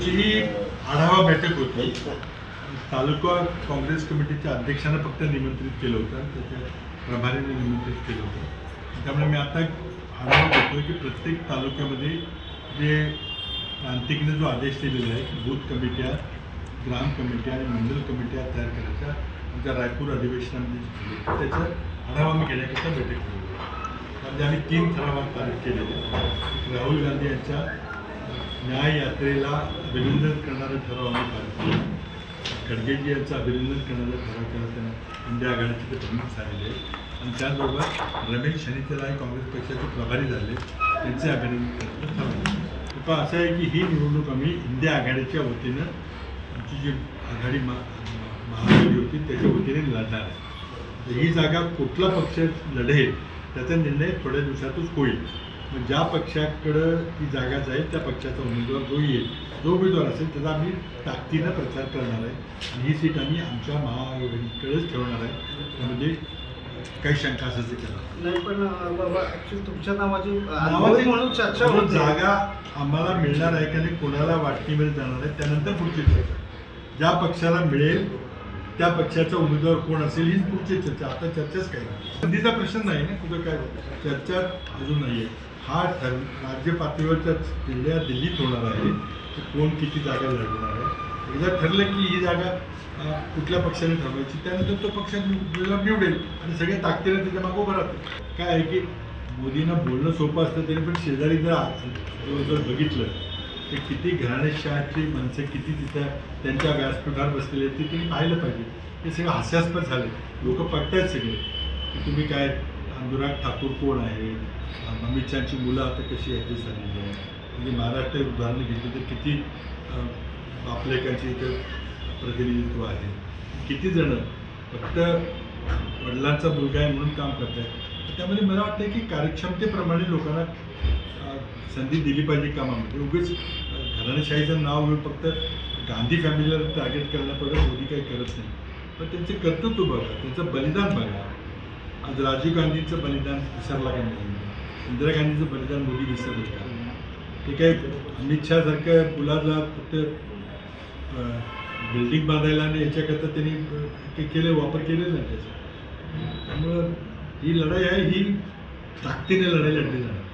आमची ही आढावा बैठक होती। तालुका काँग्रेस कमिटीच्या अध्यक्षांना फक्त निमंत्रित केलं होतं, त्याच्या प्रभारीने निमंत्रित केलं होतं। त्यामुळे मी आता आढावा घेतो की प्रत्येक तालुक्यामध्ये जे प्रांतिकने जो आदेश दिलेला आहे की बूथ कमिट्या, ग्राम कमिट्या आणि मंडल कमिट्या तयार करायच्या, आमच्या रायपूर अधिवेशनामध्ये त्याचा आढावा मी घेण्याकरता बैठक केली। त्यामध्ये आम्ही 3 ठराव पारित केलेले। राहुल गांधी यांच्या न्याय यात्रेला अभिनंदन करणारा ठराव आम्ही पारित केला। खडगेजी यांचं अभिनंदन करणारा ठराव केला, त्यांना इंडिया आघाडीचे ते प्रमुख झालेले आणि त्याचबरोबर रमेश शनितेराय काँग्रेस पक्षाचे प्रभारी झाले, त्यांचे अभिनंदन करण्याचं ठरवलं। पण असं आहे की ही निवडणूक आम्ही इंडिया आघाडीच्या वतीनं आमची जी आघाडी महाआघाडी होती त्याच्या वतीने लढणार आहे। ही जागा कुठला पक्ष लढेल त्याचा निर्णय थोड्या दिवसातच होईल। मग ज्या पक्षाकडं ती जागा जाईल त्या पक्षाचा उमेदवार जो येईल, जो उमेदवार असेल त्याचा आम्ही ताकदीनं प्रचार करणार आहे आणि ही सीट आम्ही आमच्या महाआघाडीकडेच ठेवणार आहे। त्यामध्ये काही शंका असेल ते करणार नाही। पण ॲक्च्युली तुमच्या नावाची म्हणून चर्चा होती, जागा आम्हाला मिळणार आहे का नाही, कोणाला वाटणीमध्ये जाणार आहे त्यानंतर पुढची चर्चा। ज्या पक्षाला मिळेल त्या पक्षाचा उमेदवार कोण असेल हीच पुढची चर्चा। आता चर्चाच काही नाही, संधीचा प्रश्न नाही ना, कुठं काय चर्चा अजून नाही आहे। हा राज्य पातळीवरच्या दिल्लीत होणार आहे की कोण किती जागा लढवणार आहे। एकदा ठरलं की ही जागा कुठल्या पक्षाने ठरवायची, त्यानंतर तो पक्ष निवडेल आणि सगळे ताकदीने त्याच्या मागं उभं राहतील। काय आहे की मोदींना बोलणं सोपं असतं, तरी पण शेजारी जर बघितलं तर किती घराणेशाही माणसं किती तिथं त्यांच्या व्यासपीठावर बसलेले आहेत ते तुम्ही पाहिलं पाहिजे। हे सगळं हास्यास्पद झाले, लोक पटतात सगळे की तुम्ही काय अनुराग ठाकूर कोण आहे, अमित शहाची मुलं आता कशी ॲडजस्ट झालेली आहे। म्हणजे महाराष्ट्र उदाहरण घेतलं तर किती आपलेकांची इथं प्रतिनिधित्व आहे, किती जण फक्त वडिलांचा मुलगा आहे म्हणून काम करत आहेत। त्यामध्ये मला वाटतं की कार्यक्षमतेप्रमाणे लोकांना संधी दिली पाहिजे कामामध्ये। उगीच घराणेशाहीचं नाव घेऊन फक्त गांधी फॅमिलीला टार्गेट करण्यापर्यंत मोदी काही करत नाही, पण त्यांचे कर्तृत्व बघा, त्यांचं बलिदान बघा। आज राजीव गांधींचं बलिदान विसरला का नाही, इंदिरा गांधीचं बलिदान मोदी विसरलं का? ते काही अमित शहासारखं मुलाला फक्त बिल्डिंग बांधायला आणि याच्याकरता त्यांनी वापर केलेला नाही त्याचा। त्यामुळं ही लढाई आहे, ही ताकदीने लढाई लढली जाणार।